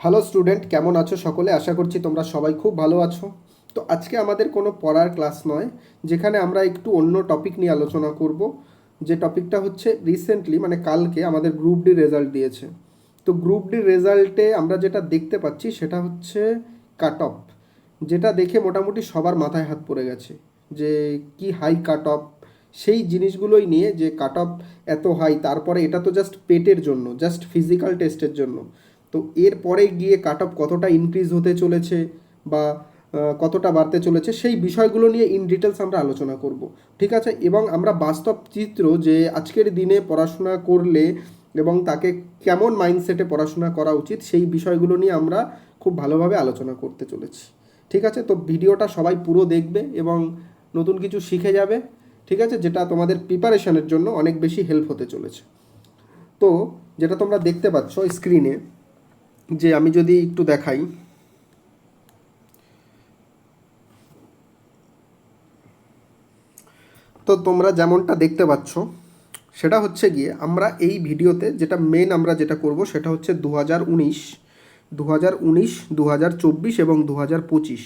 Hello student, কেমন আছো সকলে? আশা করছি তোমরা সবাই খুব ভালো আছো। তো আজকে আমাদের কোনো পড়ার ক্লাস নয়, যেখানে আমরা একটু অন্য টপিক নিয়ে আলোচনা করব। যে টপিকটা হচ্ছে রিসেন্টলি মানে কালকে আমাদের গ্রুপ ডি রেজাল্ট দিয়েছে। তো গ্রুপ ডি রেজাল্টে আমরা যেটা দেখতে পাচ্ছি সেটা হচ্ছে কাট অফ, যেটা দেখে মোটামুটি সবার মাথায় হাত পড়ে গেছে যে কি হাই কাট অফ। সেই জিনিসগুলোই নিয়ে যে কাট অফ এত হাই, তারপরে এটা তো জাস্ট পেটের জন্য, জাস্ট ফিজিক্যাল টেস্টের জন্য। তো এরপরে গিয়ে কাট অফ কতটা ইনক্রিজ হতে চলেছে বা কতটা বাড়তে চলেছে সেই বিষয়গুলো নিয়ে ইন ডিটেলস আমরা আলোচনা করব। ঠিক আছে, এবং আমরা বাস্তব চিত্র যে আজকের দিনে পড়াশোনা করলে এবং তাকে কেমন মাইন্ডসেটে পড়াশোনা করা উচিত সেই বিষয়গুলো নিয়ে আমরা খুব ভালোভাবে আলোচনা করতে চলেছি। ঠিক আছে, তো ভিডিওটা সবাই পুরো দেখবে এবং নতুন কিছু শিখে যাবে। ঠিক আছে, যেটা তোমাদের প্রিপারেশনের জন্য অনেক বেশি হেল্প হতে চলেছে। তো যেটা তোমরা দেখতে পাচ্ছ স্ক্রিনে, যে আমি যদি একটু দেখাই, তো তোমরা যেমনটা দেখতে পাচ্ছ সেটা হচ্ছে গিয়ে আমরা এই ভিডিওতে যেটা মেন আমরা যেটা করব সেটা হচ্ছে 2019, 2019, 2024 এবং 2025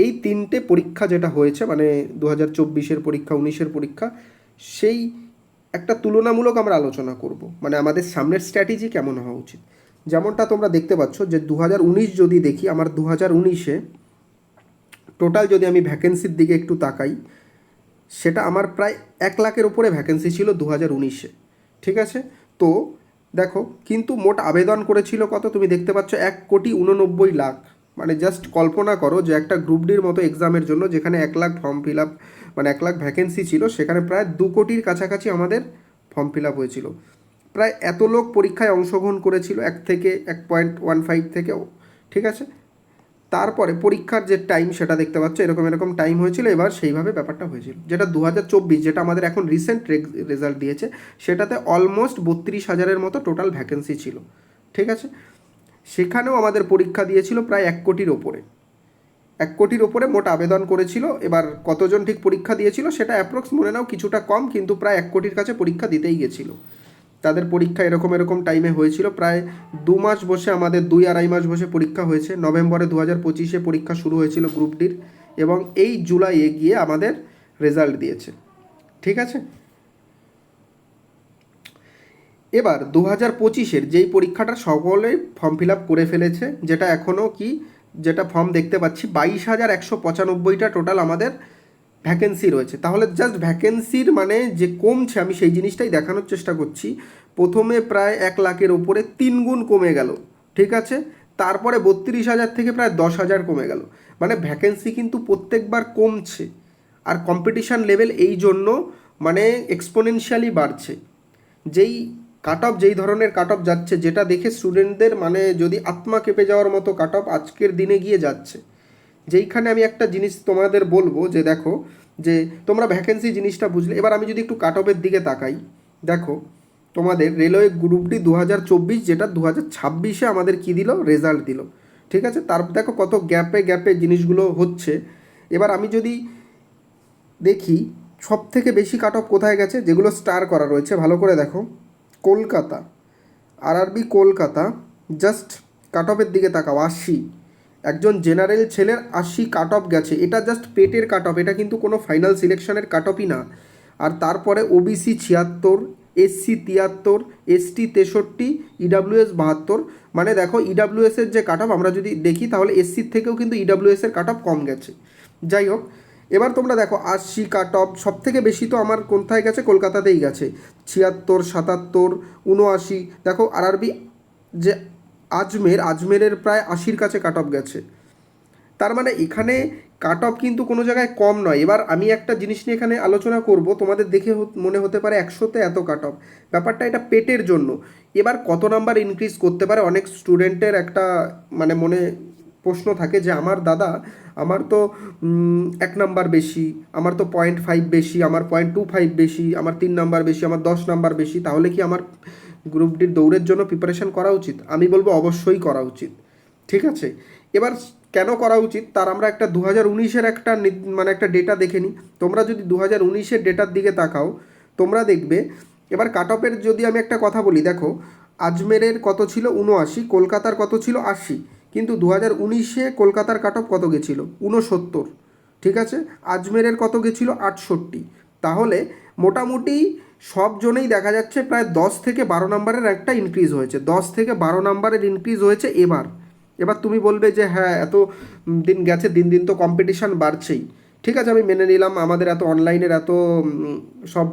এই তিনটে পরীক্ষা যেটা হয়েছে, মানে 2024-এর পরীক্ষা, 19-এর পরীক্ষা, সেই একটা তুলনামূলক আমরা আলোচনা করব, মানে আমাদের সামনের স্ট্র্যাটেজি কেমন হওয়া উচিত। যেমনটা তোমরা দেখতে পাচ্ছ যে 2019 যদি দেখি, আমার 2019-এ টোটাল যদি আমি ভ্যাকেন্সির দিকে একটু তাকাই, সেটা আমার প্রায় 1 লাখের উপরে ভ্যাকেন্সি ছিল 2019-এ। ঠিক আছে, তো দেখো কিন্তু মোট আবেদন করেছিল কত, তুমি দেখতে পাচ্ছ 1,89,00,000। মানে জাস্ট কল্পনা করো যে একটা গ্রুপ ডির মতো এক্সামের জন্য যেখানে 1 লাখ ফর্ম ফিল আপ, মানে 1 লাখ ভ্যাকেন্সি ছিল, সেখানে প্রায় 2 কোটির কাছাকাছি আমাদের ফর্ম ফিল আপ হয়েছিল। প্রায় এত লোক পরীক্ষায় অংশগ্রহণ করেছিল, 1.15 থেকেও। ঠিক আছে, তারপরে পরীক্ষার যে টাইম সেটা দেখতে পাচ্ছ এরকম এরকম টাইম হয়েছিল, এবার সেইভাবে ব্যাপারটা হয়েছিল। যেটা 2024, যেটা আমাদের এখন রিসেন্ট রেজাল্ট দিয়েছে, সেটাতে অলমোস্ট 32,000-এর মতো টোটাল ভ্যাকেন্সি ছিল। ঠিক আছে, সেখানেও আমাদের পরীক্ষা দিয়েছিল প্রায় 1 কোটির ওপরে। 1 কোটির ওপরে মোট আবেদন করেছিল। এবার কতজন ঠিক পরীক্ষা দিয়েছিল সেটা অ্যাপ্রক্স মনে নাও কিছুটা কম, কিন্তু প্রায় 1 কোটির কাছে পরীক্ষা দিতেই গেছিলো। তাদের পরীক্ষা এরকম এরকম টাইমে হয়েছিল, প্রায় 2 মাস বসে, আমাদের 2-2.5 মাস বসে পরীক্ষা হয়েছে। নভেম্বরে 2025-এ পরীক্ষা শুরু হয়েছিল গ্রুপ ডির, এবং এই জুলাইয়ে গিয়ে আমাদের রেজাল্ট দিয়েছে। ঠিক আছে, এবার 2025-এর যেই পরীক্ষাটা সকলে ফর্ম ফিল আপ করে ফেলেছে, যেটা এখনও কি, যেটা ফর্ম দেখতে পাচ্ছি 22,195টা টোটাল আমাদের ভ্যাকেন্সি রয়েছে। তাহলে জাস্ট ভ্যাকেন্সির মানে যে কমছে, আমি সেই জিনিসটাই দেখানোর চেষ্টা করছি। প্রথমে প্রায় 1 লাখের ওপরে 3 গুণ কমে গেল। ঠিক আছে, তারপরে 32,000 থেকে প্রায় 10,000 কমে গেল। মানে ভ্যাকেন্সি কিন্তু প্রত্যেকবার কমছে, আর কম্পিটিশান লেভেল এই জন্য মানে এক্সপোনেনশিয়ালি বাড়ছে। যেই কাট অফ, যেই ধরনের কাট অফ যাচ্ছে, যেটা দেখে স্টুডেন্টদের মানে যদি আত্মা কেঁপে যাওয়ার মতো কাট অফ আজকের দিনে গিয়ে যাচ্ছে। যেইখানে আমি একটা জিনিস তোমাদের বলবো যে দেখো, যে তোমরা ভ্যাকেন্সি জিনিসটা বুঝলে, এবার আমি যদি একটু কাট অফের দিকে তাকাই, দেখো তোমাদের রেলওয়ে গ্রুপ ডি 2024, যেটা 2026-এ আমাদের কি দিল, রেজাল্ট দিল। ঠিক আছে, তার দেখো কত গ্যাপে গ্যাপে জিনিসগুলো হচ্ছে। এবার আমি যদি দেখি সব থেকে বেশি কাট অফ কোথায় গেছে, যেগুলো স্টার করা রয়েছে ভালো করে দেখো, কলকাতা, আরআরবি কলকাতা, জাস্ট কাট অফের দিকে তাকাও, 80। একজন জেনারেল ছেলের 80 কাট অফ গেছে, এটা জাস্ট পেটের কাট অফ, এটা কিন্তু কোনো ফাইনাল সিলেকশনের কাট অফই না। আর তারপরে ওবিসি 76, এসসি 73, এসটি 63, ইডাব্লিউএস 72। মানে দেখো ইডাব্লিউএসের যে কাট অফ আমরা যদি দেখি, তাহলে এসসির থেকেও কিন্তু ইডাব্লিউএসের কাট অফ কম গেছে। যাই হোক, এবার তোমরা দেখো 80 কাট অফ সব থেকে বেশি তো আমার কোথায় গেছে, কলকাতাতেই গেছে, 76, 77, 79। দেখো আরআরবি যে আজমেরের প্রায় 80-র কাছে কাট অফ গেছে। তার মানে এখানে কাট অফ কিন্তু কোনো জায়গায় কম নয়। এবার আমি একটা জিনিস নিয়ে এখানে আলোচনা করব, তোমাদের দেখে মনে হতে পারে 100-তে এত কাট অফ, ব্যাপারটা এটা পেটের জন্য। এবার কত নাম্বার ইনক্রিজ করতে পারে, অনেক স্টুডেন্টের একটা মানে মনে প্রশ্ন থাকে যে আমার দাদা, আমার তো 1 নাম্বার বেশি, আমার তো 0.5 বেশি, আমার 0.25 বেশি, আমার 3 নাম্বার বেশি, আমার 10 নাম্বার বেশি, তাহলে কি আমার গ্রুপ ডির দৌড়ের জন্য প্রিপারেশন করা উচিত? আমি বলবো অবশ্যই করা উচিত। ঠিক আছে, এবার কেন করা উচিত তার আমরা একটা 2019-এর একটা মানে একটা ডেটা দেখে নিই। তোমরা যদি 2019-এর ডেটার দিকে তাকাও, তোমরা দেখবে, এবার কাট অফের যদি আমি একটা কথা বলি, দেখো আজমেরের কত ছিল 79, কলকাতার কত ছিল 80, কিন্তু 2019-এ কলকাতার কাট অফ কত গেছিলো 69, ঠিক আছে, আজমেরের কত গেছিলো 68। তাহলে মোটামুটি সব জনেই দেখা যাচ্ছে প্রায় 10 থেকে 12 নম্বরের একটা ইনক্রিজ হয়েছে, 10 থেকে 12 নম্বরের ইনক্রিজ হয়েছে। এবার তুমি বলবে যে হ্যাঁ এত দিন গেছে, দিন দিন তো কম্পিটিশান বাড়ছেই, ঠিক আছে আমি মেনে নিলাম, আমাদের এত অনলাইনের এত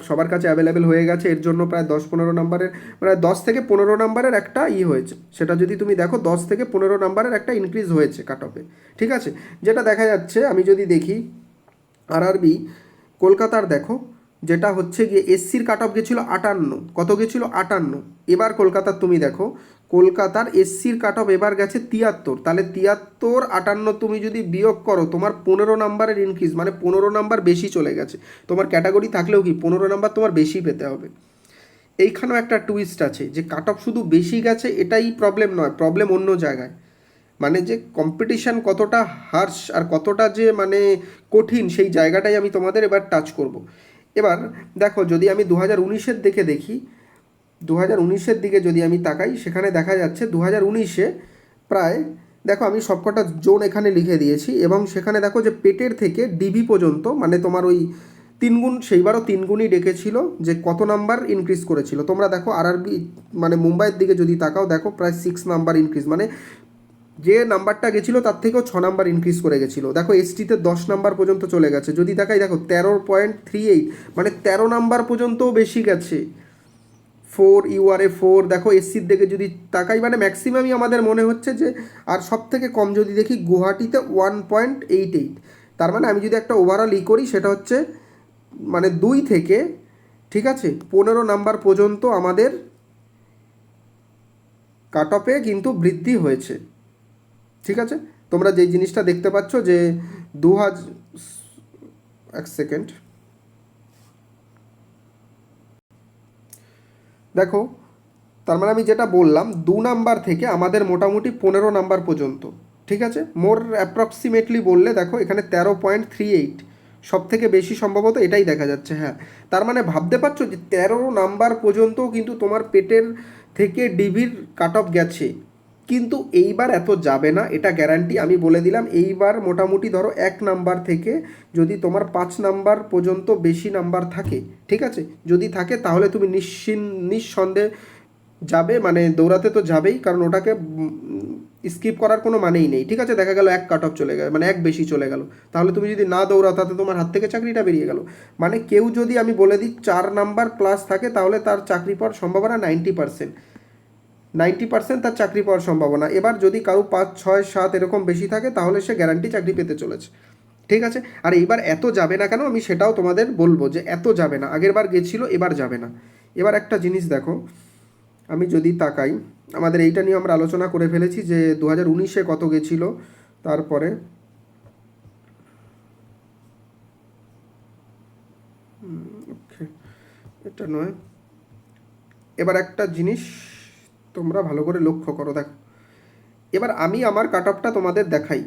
সবার কাছে অ্যাভেলেবেল হয়ে গেছে, এর জন্য প্রায় 10-15 নম্বরের, প্রায় 10 থেকে 15 নম্বরের একটা হয়েছে, সেটা যদি তুমি দেখো 10 থেকে 15 নম্বরের একটা ইনক্রিজ হয়েছে কাট অফে, ঠিক আছে। যেটা দেখা যাচ্ছে, আমি যদি দেখি আরআরবি কলকাতার দেখো, যেটা হচ্ছে গিয়ে এসসির কাট অফ গেছিলো 58, কত গেছিলো 58, এবার কলকাতার তুমি দেখো, কলকাতার এসসির কাট অফ এবার গেছে 73, তাহলে 73 58 তুমি যদি বিয়োগ করো তোমার 15 নাম্বারের ইনক্রিজ, মানে 15 নাম্বার বেশি চলে গেছে, তোমার ক্যাটাগরি থাকলেও কি 15 নাম্বার তোমার বেশি পেতে হবে। এইখানেও একটা টুইস্ট আছে যে কাট অফ শুধু বেশি গেছে এটাই প্রবলেম নয়, প্রবলেম অন্য জায়গায়, মানে যে কম্পিটিশান কতটা হার্শ আর কতটা যে মানে কঠিন, সেই জায়গাটাই আমি তোমাদের এবার টাচ করব। এবার দেখো, যদি আমি 2019-এর দিকে দেখি, 2019-এর দিকে যদি আমি তাকাই, সেখানে দেখা যাচ্ছে 2019-এ প্রায়, দেখো আমি সবকটা জোন এখানে লিখে দিয়েছি, এবং সেখানে দেখো যে পেটের থেকে ডিবি পর্যন্ত, মানে তোমার ওই 3 গুণ, সেইবারও 3 গুণই ডেকেছিল, যে কত নাম্বার ইনক্রিজ করেছিল। তোমরা দেখো আরআরবি মানে মুম্বাইয়ের দিকে যদি তাকাও, দেখো প্রায় 6 নাম্বার ইনক্রিজ, মানে যে নাম্বারটা গেছিলো তার থেকেও 6 নাম্বার ইনক্রিজ করে গেছিলো। দেখো এসটিতে 10 নাম্বার পর্যন্ত চলে গেছে, যদি দেখাই দেখো 13.38, মানে 13 নাম্বার পর্যন্তও বেশি গেছে। 4 ইউআরএ 4, দেখো এসসির দিকে যদি তাকাই, মানে ম্যাক্সিমামই আমাদের মনে হচ্ছে যে, আর সব থেকে কম যদি দেখি গুয়াহাটিতে 1.88, তার মানে আমি যদি একটা ওভারঅল করি, সেটা হচ্ছে মানে 2 থেকে, ঠিক আছে, 15 নাম্বার পর্যন্ত আমাদের কাট অফে কিন্তু বৃদ্ধি হয়েছে, ঠিক আছে। তোমরা যেই জিনিসটা দেখতে পাচ্ছ যে 2000, এক সেকেন্ড, দেখো তার মানে আমি যেটা বললাম 2 নাম্বার থেকে আমাদের মোটামুটি 15 নাম্বার পর্যন্ত, ঠিক আছে, মোর অ্যাপ্রক্সিমেটলি বললে দেখো এখানে 13.38, সব থেকে বেশি সম্ভবত এটাই দেখা যাচ্ছে। হ্যাঁ, তার মানে ভাবতে পারছো যে 13 নাম্বার পর্যন্ত কিন্তু তোমার পেটের থেকে ডিবির কাট অফ গেছে, কিন্তু এইবার এত যাবে না, এটা গ্যারান্টি আমি বলে দিলাম। এইবার মোটামুটি ধরো 1 নাম্বার থেকে যদি তোমার 5 নাম্বার পর্যন্ত বেশি নাম্বার থাকে, ঠিক আছে, যদি থাকে তাহলে তুমি নিঃসন্দেহে যাবে, মানে দৌড়াতে তো যাবেই, কারণ ওটাকে স্কিপ করার কোনো মানেই নেই, ঠিক আছে। দেখা গেল 1 কাট অফ চলে গেল, মানে 1 বেশি চলে গেল, তাহলে তুমি যদি না দৌড়াও তাতে তোমার হাত থেকে চাকরিটা বেরিয়ে গেল। মানে কেউ যদি আমি বলে দিই 4 নাম্বার প্লাস থাকে, তাহলে তার চাকরি পাওয়ার সম্ভাবনা 90%, 90% তার চাকরি পাওয়ার সম্ভাবনা। এবার যদি কারো 5, 6, 7 এরকম বেশি থাকে, তাহলে সে গ্যারান্টি চাকরি পেতে চলেছে, ঠিক আছে। আর এইবার এত যাবে না কেন, আমি সেটাও তোমাদের বলবো যে এত যাবে না, আগের বার গেছিলো এবার যাবে না। এবার একটা জিনিস দেখো, আমি যদি তাকাই, আমাদের এইটা নিয়ে আমরা আলোচনা করে ফেলেছি যে 2019-এ কত গেছিলো, তারপরে ওকে এটা নয়, এবার একটা জিনিস তোমরা ভালো করে লক্ষ্য করো, দেখো এবার আমি আমার কাট অফটা তোমাদের দেখাই।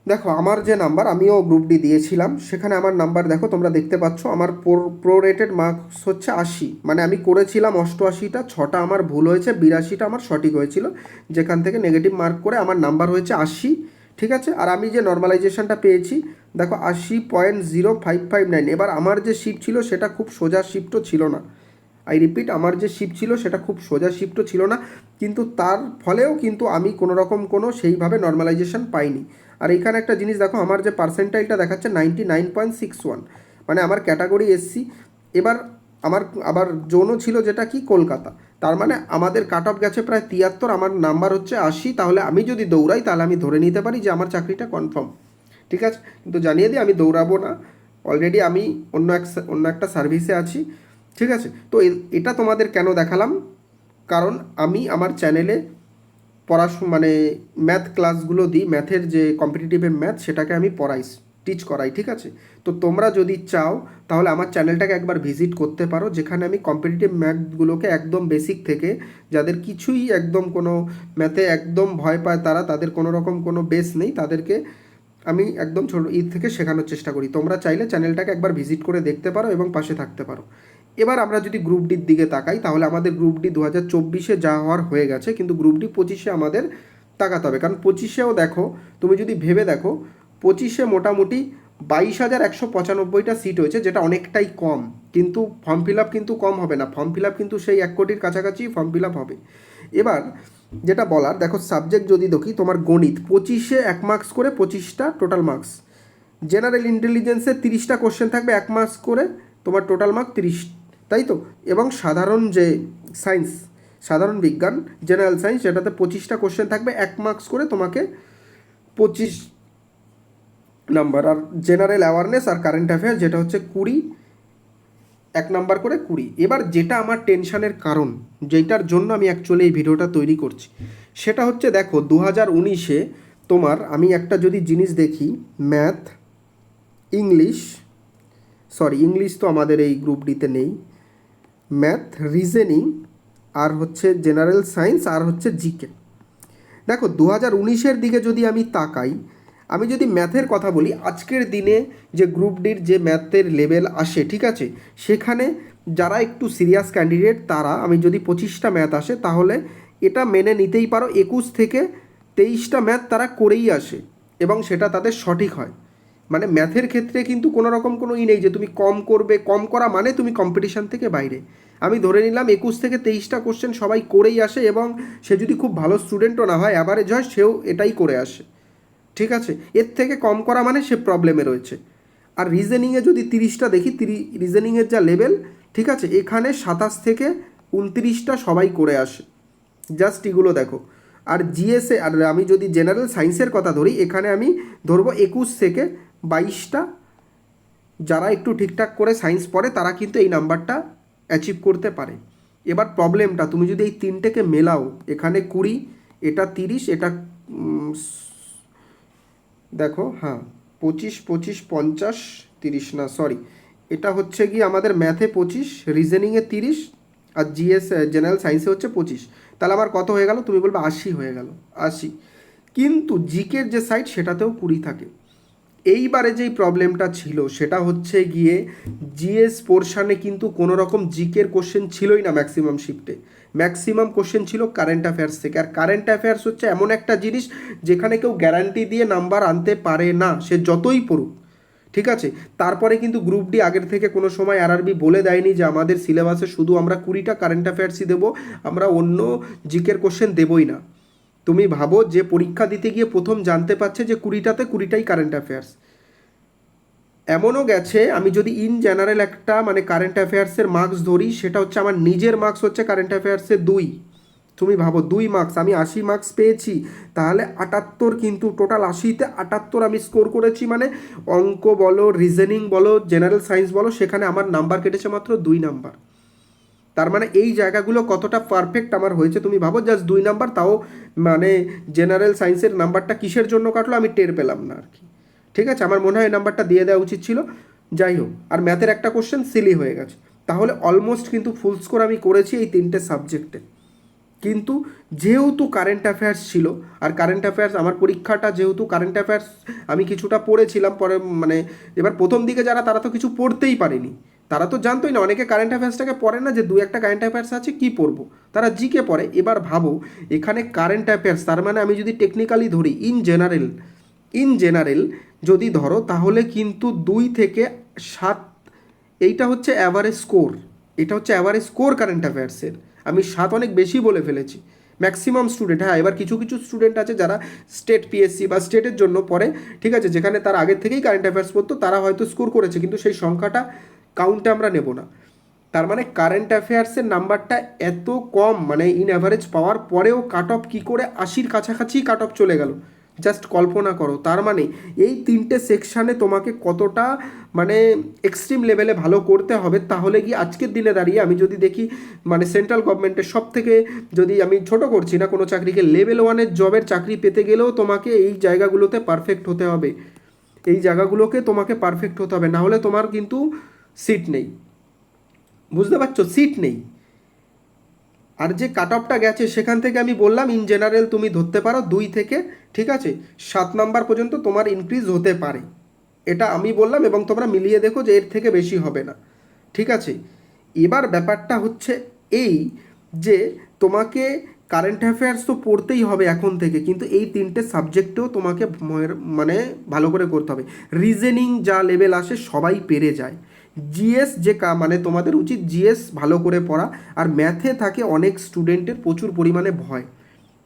দেখো আমার যে নাম্বার, আমিও গ্রুপ ডি দিয়েছিলাম, সেখানে আমার নাম্বার দেখো তোমরা দেখতে পাচ্ছ, আমার প্রো রেটেড মার্কস হচ্ছে 80, মানে আমি করেছিলাম 88টা, 6টা আমার ভুল হয়েছে, 82টা আমার সঠিক হয়েছিল, যেখান থেকে নেগেটিভ মার্ক করে আমার নাম্বার হয়েছে 80, ঠিক আছে। আর আমি যে নর্মালাইজেশনটা পেয়েছি দেখো 80.0559। এবার আমার যে শিফট ছিল সেটা খুব সোজা শিফটও ছিল না, আই রিপিট, আমার যে শিফট ছিল সেটা খুব সোজা শিফটও ছিল না, কিন্তু তার ফলেও কিন্তু আমি কোনো রকম কোনো সেইভাবে নর্মালাইজেশন পাইনি। আর এইখানে একটা জিনিস দেখো, আমার যে পার্সেন্টাইলটা দেখাচ্ছে 99.61, মানে আমার ক্যাটাগরি এসসি। এবার আমার আবার জোনও ছিল যেটা কি কলকাতা, তার মানে আমাদের কাট অফ গেছে প্রায় 73, আমার নাম্বার হচ্ছে 80, তাহলে আমি যদি দৌড়াই তাহলে আমি ধরে নিতে পারি যে আমার চাকরিটা কনফার্ম, ঠিক আছে। কিন্তু জানিয়ে দিই আমি দৌড়াবো না, অলরেডি আমি অন্য একটা সার্ভিসে আছি, ঠিক আছে। তো এটা তোমাদের কেন দেখালাম, কারণ আমি আমার চ্যানেলে মানে ম্যাথ ক্লাসগুলো দিই, ম্যাথের যে কম্পিটিটিভের ম্যাথ সেটাকে আমি টিচ করাই, ঠিক আছে। তো তোমরা যদি চাও তাহলে আমার চ্যানেলটাকে একবার ভিজিট করতে পারো, যেখানে আমি কম্পিটিটিভ ম্যাথগুলোকে একদম বেসিক থেকে, যাদের কিছুই একদম কোনো ম্যাথে একদম ভয় পায় তারা, তাদের কোনো রকম কোনো বেস নেই, তাদেরকে আমি একদম ছোটো থেকে শেখানোর চেষ্টা করি। তোমরা চাইলে চ্যানেলটাকে একবার ভিজিট করে দেখতে পারো এবং পাশে থাকতে পারো। এবার আমরা যদি গ্রুপ ডির দিকে তাকাই তাহলে আমাদের গ্রুপ ডি 2024-এ যা হওয়ার হয়ে গেছে, কিন্তু গ্রুপ ডি 25-এ আমাদের তাকাতে হবে, কারণ 25-এও দেখো, তুমি যদি ভেবে দেখো 25-এ মোটামুটি 22,195টা সিট হয়েছে, যেটা অনেকটাই কম, কিন্তু ফর্ম ফিল আপ কিন্তু কম হবে না, ফর্ম ফিল আপ কিন্তু সেই 1 কোটির কাছাকাছি ফর্ম ফিল আপ হবে। এবার যেটা বলার, দেখো সাবজেক্ট যদি দেখি, তোমার গণিত 25-এ 1 মার্কস করে 25টা টোটাল মার্কস, জেনারেল ইন্টেলিজেন্সে 30টা কোশ্চেন থাকবে 1 মার্কস করে, তোমার টোটাল মার্ক 30, তাই তো। এবং সাধারণ যে সায়েন্স, সাধারণ বিজ্ঞান জেনারেল সায়েন্স, যেটাতে 25টা কোশ্চেন থাকবে 1 মার্কস করে, তোমাকে 25 নাম্বার। আর জেনারেল অ্যাওয়ারনেস আর কারেন্ট অ্যাফেয়ার যেটা হচ্ছে 20, 1 নাম্বার করে 20। এবার যেটা আমার টেনশনের কারণ, যেটার জন্য আমি অ্যাকচুয়ালি এই ভিডিওটা তৈরি করছি, সেটা হচ্ছে দেখো 2019-এ তোমার, আমি একটা যদি জিনিস দেখি, ম্যাথ, ইংলিশ, ইংলিশ তো আমাদের এই গ্রুপ ডিতে নেই, ম্যাথ, রিজনিং, আর হচ্ছে জেনারেল সায়েন্স, আর হচ্ছে জিকে। দেখো 2019-এর দিকে যদি আমি তাকাই, আমি যদি ম্যাথের কথা বলি, আজকের দিনে যে গ্রুপ ডির যে ম্যাথের লেভেল আসে, ঠিক আছে, সেখানে যারা একটু সিরিয়াস ক্যান্ডিডেট তারা, আমি যদি 25টা ম্যাথ আসে তাহলে এটা মেনে নিতেই পারো, 21 থেকে 23টা ম্যাথ তারা করেই আসে এবং সেটা তাদের সঠিক হয়। মানে ম্যাথের ক্ষেত্রে কিন্তু কোনো রকম কোনো নেই যে তুমি কম করবে, কম করা মানে তুমি কম্পিটিশান থেকে বাইরে। আমি ধরে নিলাম 21 থেকে 23টা কোশ্চেন সবাই করেই আসে, এবং সে যদি খুব ভালো স্টুডেন্টও না হয়, অ্যাভারেজ হয়, সেও এটাই করে আসে, ঠিক আছে। এর থেকে কম করা মানে সে প্রবলেমে রয়েছে। আর রিজনিংয়ে যদি 30টা দেখি, রিজনিংয়ের যা লেভেল, ঠিক আছে, এখানে 27 থেকে 29টা সবাই করে আসে, জাস্ট এগুলো দেখো। আর জিএসএ, আর আমি যদি জেনারেল সায়েন্সের কথা ধরি, এখানে আমি ধরবো 21 থেকে 22টা যারা একটু ঠিকঠাক করে সায়েন্স পড়ে তারা কিন্তু এই নাম্বারটা অ্যাচিভ করতে পারে। এবার প্রবলেমটা, তুমি যদি এই তিনটেকে মেলাও, এখানে 20, এটা 30, এটা দেখো, হ্যাঁ 25, 25, 50, 30 না, এটা হচ্ছে কি আমাদের ম্যাথে 25, রিজনিংয়ে 30, আর জিএস জেনারেল সায়েন্সে হচ্ছে 25। তাহলে আমার কত হয়ে গেল? তুমি বলবে 80 হয়ে গেল, 80। কিন্তু জিকের যে সাইড সেটাতেও 20 থাকে। এইবারে যেই প্রবলেমটা ছিল সেটা হচ্ছে গিয়ে জিএস পোর্শানে কিন্তু কোনো রকম জিকের কোশ্চেন ছিলই না ম্যাক্সিমাম শিফটে, ম্যাক্সিমাম কোশ্চেন ছিল কারেন্ট অ্যাফেয়ার্স থেকে। আর কারেন্ট অ্যাফেয়ার্স হচ্ছে এমন একটা জিনিস যেখানে কেউ গ্যারান্টি দিয়ে নাম্বার আনতে পারে না, সে যতই পড়ুক, ঠিক আছে। তারপরে কিন্তু গ্রুপ ডি আগের থেকে কোনো সময় আরআরবি বলে দেয়নি যে আমাদের সিলেবাসে শুধু আমরা 20টা কারেন্ট অ্যাফেয়ার্সই দেবো, আমরা অন্য জিকের কোশ্চেন দেবই না। তুমি ভাবো যে পরীক্ষা দিতে গিয়ে প্রথম জানতে পারছে যে 20টাতে 20টাই কারেন্ট অ্যাফেয়ার্স। এমনও গেছে, আমি যদি ইন জেনারেল একটা মানে কারেন্ট অ্যাফেয়ার্সের মার্কস ধরি, সেটা হচ্ছে আমার নিজের মার্কস হচ্ছে কারেন্ট অ্যাফেয়ার্সে 2। তুমি ভাবো 2 মার্কস, আমি 80 মার্কস পেয়েছি, তাহলে 78, কিন্তু টোটাল 80তে 78 আমি স্কোর করেছি, মানে অঙ্ক বলো, রিজনিং বলো, জেনারেল সায়েন্স বলো, সেখানে আমার নাম্বার কেটেছে মাত্র 2 নাম্বার। তার মানে এই জায়গাগুলো কতটা পারফেক্ট আমার হয়েছে তুমি ভাবো, জাস্ট 2 নাম্বার, তাও মানে জেনারেল সায়েন্সের নাম্বারটা কিসের জন্য কাটলো আমি টের পেলাম না আর কি, ঠিক আছে। আমার মনে হয় এই নাম্বারটা দিয়ে দেওয়া উচিত ছিল, যাই হোক। আর ম্যাথের একটা কোশ্চেন সিলি হয়ে গেছে, তাহলে অলমোস্ট কিন্তু ফুল স্কোর আমি করেছি এই 3টে সাবজেক্টে। কিন্তু যেহেতু কারেন্ট অ্যাফেয়ার্স ছিল, আর কারেন্ট অ্যাফেয়ার্স আমার পরীক্ষাটা যেহেতু কারেন্ট অ্যাফেয়ার্স আমি কিছুটা পড়েছিলাম, পরে মানে এবার প্রথম দিকে যারা, তারা তো কিছু পড়তেই পারেনি, তারা তো জানতোই না, অনেকে কারেন্ট অ্যাফেয়ার্সটাকে পড়ে না, যে 2-একটা কারেন্ট অ্যাফেয়ার্স আছে কী পড়বো, তারা জিকে পড়ে। এবার ভাবো এখানে কারেন্ট অ্যাফেয়ার্স, তার মানে আমি যদি টেকনিক্যালি ধরি ইন জেনারেল যদি ধরো, তাহলে কিন্তু 2 থেকে 7, এইটা হচ্ছে অ্যাভারেজ স্কোর, এটা হচ্ছে অ্যাভারেজ স্কোর কারেন্ট অ্যাফেয়ার্সের। আমি 7 অনেক বেশি বলে ফেলেছি ম্যাক্সিমাম স্টুডেন্ট। হ্যাঁ, এবার কিছু কিছু স্টুডেন্ট আছে যারা স্টেট পিএসসি বা স্টেটের জন্য পড়ে, ঠিক আছে, যেখানে তার আগের থেকেই কারেন্ট অ্যাফেয়ার্স পড়তো, তারা হয়তো স্কোর করেছে, কিন্তু সেই সংখ্যাটা কাউন্টে আমরা নেব না। তার মানে কারেন্ট অ্যাফেয়ার্সের নাম্বারটা এত কম, মানে ইন অ্যাভারেজ পাওয়ার পরেও কাট অফ কী করে 80-র কাছাকাছি কাট অফ চলে গেল, জাস্ট কল্পনা করো। তার মানে এই 3টে সেকশানে তোমাকে কতটা মানে এক্সট্রিম লেভেলে ভালো করতে হবে, তাহলে কি আজকের দিনে দাঁড়িয়ে আমি যদি দেখি মানে সেন্ট্রাল গভর্নমেন্টের সব থেকে, যদি আমি ছোট করছি না কোনো চাকরিকে, লেভেল 1-এর জবের চাকরি পেতে গেলেও তোমাকে এই জায়গাগুলোতে পারফেক্ট হতে হবে, এই জায়গাগুলোকে তোমাকে পারফেক্ট হতে হবে, না হলে তোমার কিন্তু সিট নেই, বুঝতে পারছো, সিট নেই। আর যে কাট অফটা গেছে সেখান থেকে আমি বললাম ইন জেনারেল তুমি ধরতে পারো 2 থেকে, ঠিক আছে, 7 নাম্বার পর্যন্ত তোমার ইনক্রিজ হতে পারে, এটা আমি বললাম, এবং তোমরা মিলিয়ে দেখো যে এর থেকে বেশি হবে না, ঠিক আছে। এবার ব্যাপারটা হচ্ছে এই যে তোমাকে কারেন্ট অ্যাফেয়ার্স তো পড়তেই হবে এখন থেকে, কিন্তু এই 3টে সাবজেক্টেও তোমাকে মানে ভালো করে করতে হবে। রিজনিং যা লেভেল আসে সবাই পেরে যায়। জিএস যে মানে তোমাদের উচিত জিএস ভালো করে পড়া। আর ম্যাথে থাকে অনেক স্টুডেন্টের প্রচুর পরিমাণে ভয়,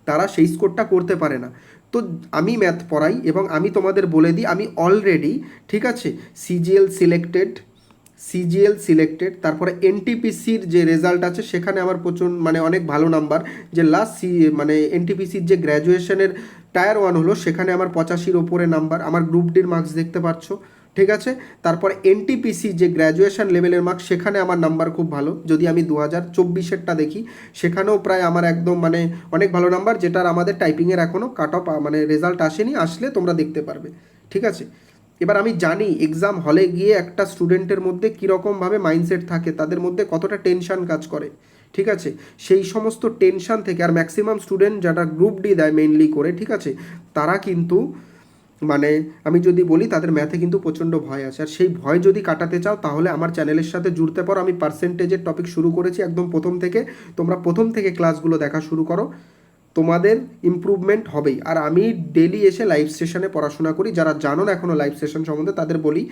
তারা সেই স্কোরটা করতে পারে না। তো আমি ম্যাথ পড়াই এবং আমি তোমাদের বলে দিই, আমি অলরেডি ঠিক আছে সিজিএল সিলেক্টেড, তারপরে এনটিপিসির যে রেজাল্ট আছে সেখানে আমার প্রচুর মানে অনেক ভালো নাম্বার। যে লাস্ট মানে এনটিপিসির যে গ্র্যাজুয়েশনের টায়ার 1 হলো সেখানে আমার 85-র ওপরে নাম্বার, আমার গ্রুপ ডির মার্কস দেখতে পাচ্ছ, ঠিক আছে। তারপর এনটিপিসি যে গ্র্যাজুয়েশন লেভেলের মার্কস সেখানে আমার নাম্বার খুব ভালো। যদি আমি 2024-এরটা দেখি সেখানেও প্রায় আমার একদম মানে অনেক ভালো নাম্বার, যেটার আমাদের টাইপিংয়ের এখনও কাট অফ মানে রেজাল্ট আসেনি, আসলে তোমরা দেখতে পারবে, ঠিক আছে। এবার আমি জানি এক্সাম হলে গিয়ে একটা স্টুডেন্টের মধ্যে কীরকমভাবে মাইন্ডসেট থাকে, তাদের মধ্যে কতটা টেনশন কাজ করে, ঠিক আছে। সেই সমস্ত টেনশন থেকে, আর ম্যাক্সিমাম স্টুডেন্ট যারা গ্রুপ ডি দেয় মেইনলি করে, ঠিক আছে, তারা কিন্তু মানে আমি যদি বলি তাদের ম্যাথে কিন্তু প্রচণ্ড ভয় আছে। আর সেই ভয় যদি কাটাতে চাও তাহলে আমার চ্যানেলের সাথে জুড়তে পারো। আমি পার্সেন্টেজের টপিক শুরু করেছি একদম প্রথম থেকে, তোমরা প্রথম থেকে ক্লাসগুলো দেখা শুরু করো, তোমাদের ইমপ্রুভমেন্ট হবেই। আর আমি ডেলি এসে লাইভ সেশনে পড়াশোনা করি। যারা জানো না এখনও লাইভ সেশন সম্বন্ধে তাদের বলি,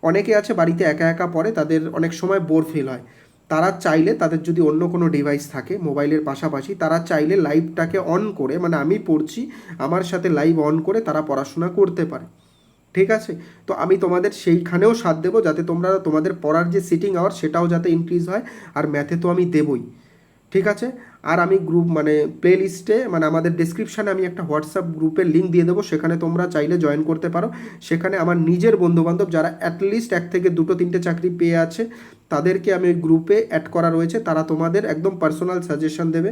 অনেকে আছে বাড়িতে একা একা পড়ে, তাদের অনেক সময় বোর ফিল হয়, তারা চাইলে তাদের যদি অন্য কোনো ডিভাইস থাকে মোবাইলের পাশাপাশি, তারা চাইলে লাইভটাকে অন করে, মানে আমি পড়ছি আমার সাথে লাইভ অন করে তারা পড়াশোনা করতে পারে, ঠিক আছে। তো আমি তোমাদের সেইখানেও সাথ দেবো যাতে তোমরা তোমাদের পড়ার যে সিটিং আওয়ার সেটাও যাতে ইনক্রিজ হয়। আর ম্যাথে তো আমি দেবই, ঠিক আছে। আর আমি গ্রুপ মানে প্লে লিস্টে মানে আমাদের ডেসক্রিপশানে আমি একটা হোয়াটসঅ্যাপ গ্রুপের লিঙ্ক দিয়ে দেবো, সেখানে তোমরা চাইলে জয়েন করতে পারো। সেখানে আমার নিজের বন্ধুবান্ধব যারা অ্যাটলিস্ট 1 থেকে 2, 3টে চাকরি পেয়ে আছে তাদেরকে আমি ওই গ্রুপে অ্যাড করা রয়েছে। তারা তোমাদের একদম পার্সোনাল সাজেশন দেবে,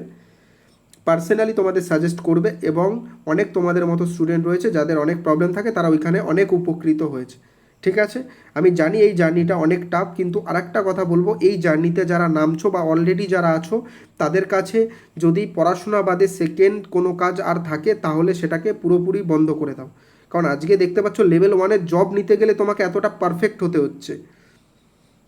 পার্সোনালি তোমাদের সাজেস্ট করবে, এবং অনেক তোমাদের মতো স্টুডেন্ট রয়েছে যাদের অনেক প্রবলেম থাকে, তারা ওইখানে অনেক উপকৃত হয়েছে, ঠিক আছে। আমি জানি এই জার্নিটা অনেক টাফ, কিন্তু আরেকটা কথা বলবো, এই জার্নিতে যারা নামছো বা অলরেডি যারা আছো তাদের কাছে যদি পড়াশোনা বাদে সেকেন্ড কোনো কাজ আর থাকে তাহলে সেটাকে পুরোপুরি বন্ধ করে দাও। কারণ আজকে দেখতে পাচ্ছ লেভেল 1-এর জব নিতে গেলে তোমাকে এতটা পারফেক্ট হতে হচ্ছে,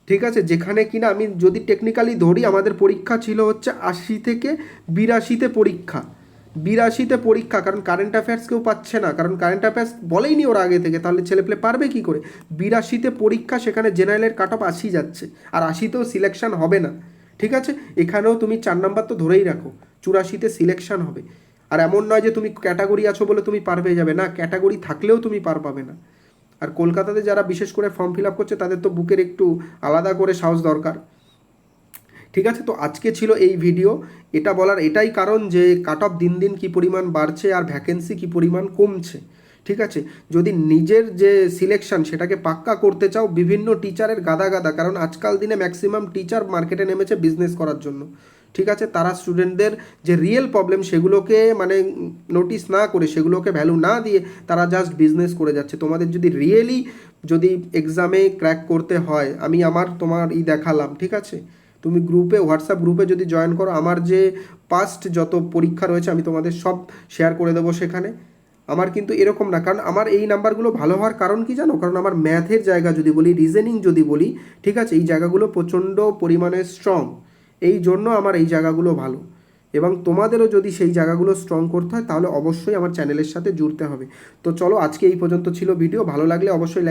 ঠিক আছে। যেখানে কিনা আমি যদি টেকনিক্যালি ধরি আমাদের পরীক্ষা ছিল হচ্ছে 80 থেকে 82-তে পরীক্ষা, 82-তে পরীক্ষা, কারণ কারেন্ট অ্যাফেয়ার্স কেউ পাচ্ছে না, কারণ কারেন্ট অ্যাফেয়ার্স বলেইনি ওরা আগে থেকে, তাহলে ছেলেপেলে পারবে কী করে। 82-তে পরীক্ষা, সেখানে জেনারেলের কাট অফ 80 যাচ্ছে, আর 80-তেও সিলেকশন হবে না, ঠিক আছে। এখানেও তুমি 4 নাম্বার তো ধরেই রাখো, 84-তে সিলেকশন হবে। আর এমন নয় যে তুমি ক্যাটাগরি আছো বলে তুমি পার পেয়ে যাবে, না, ক্যাটাগরি থাকলেও তুমি পার পাবে না। আর কলকাতাতে যারা বিশেষ করে ফর্ম ফিল আপ করছে তাদের তো বুকের একটু আলাদা করে সাহস দরকার, ঠিক আছে। তো আজকে ছিল এই ভিডিও, এটা বলার এটাই কারণ যে কাট অফ দিন দিন কী পরিমাণ বাড়ছে আর ভ্যাকেন্সি কী পরিমাণ কমছে, ঠিক আছে। যদি নিজের যে সিলেকশন সেটাকে পাক্কা করতে চাও, বিভিন্ন টিচারের গাদা গাদা, কারণ আজকাল দিনে ম্যাক্সিমাম টিচার মার্কেটে নেমেছে বিজনেস করার জন্য, ঠিক আছে। তারা স্টুডেন্টদের যে রিয়েল প্রবলেম সেগুলোকে মানে নোটিস না করে, সেগুলোকে ভ্যালু না দিয়ে তারা জাস্ট বিজনেস করে যাচ্ছে। তোমাদের যদি রিয়েলি যদি এক্সামে ক্র্যাক করতে হয়, আমি তোমার দেখালাম, ঠিক আছে। তুমি গ্রুপে হোয়াটসঅ্যাপ গ্রুপে যদি জয়েন করো, আমার যে পাস্ট যত পরীক্ষা রয়েছে আমি তোমাদের সব শেয়ার করে দেবো সেখানে। আমার কিন্তু এরকম না, কারণ আমার এই নাম্বারগুলো ভালো হওয়ার কারণ কি জানো, কারণ আমার ম্যাথের জায়গা যদি বলি, রিজনিং যদি বলি, ঠিক আছে, এই জায়গাগুলো প্রচণ্ড পরিমাণে স্ট্রং, এই জন্য আমার এই জায়গাগুলো ভালো। এবং তোমাদেরও যদি সেই জায়গাগুলো স্ট্রং করতে হয় তাহলে অবশ্যই আমার চ্যানেলের সাথে জুড়তে হবে। তো চলো, আজকে এই পর্যন্ত ছিল ভিডিও। ভালো লাগলে অবশ্যই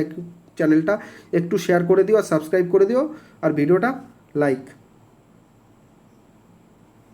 চ্যানেলটা একটু শেয়ার করে দিও আর সাবস্ক্রাইব করে দিও, আর ভিডিওটা লাইক।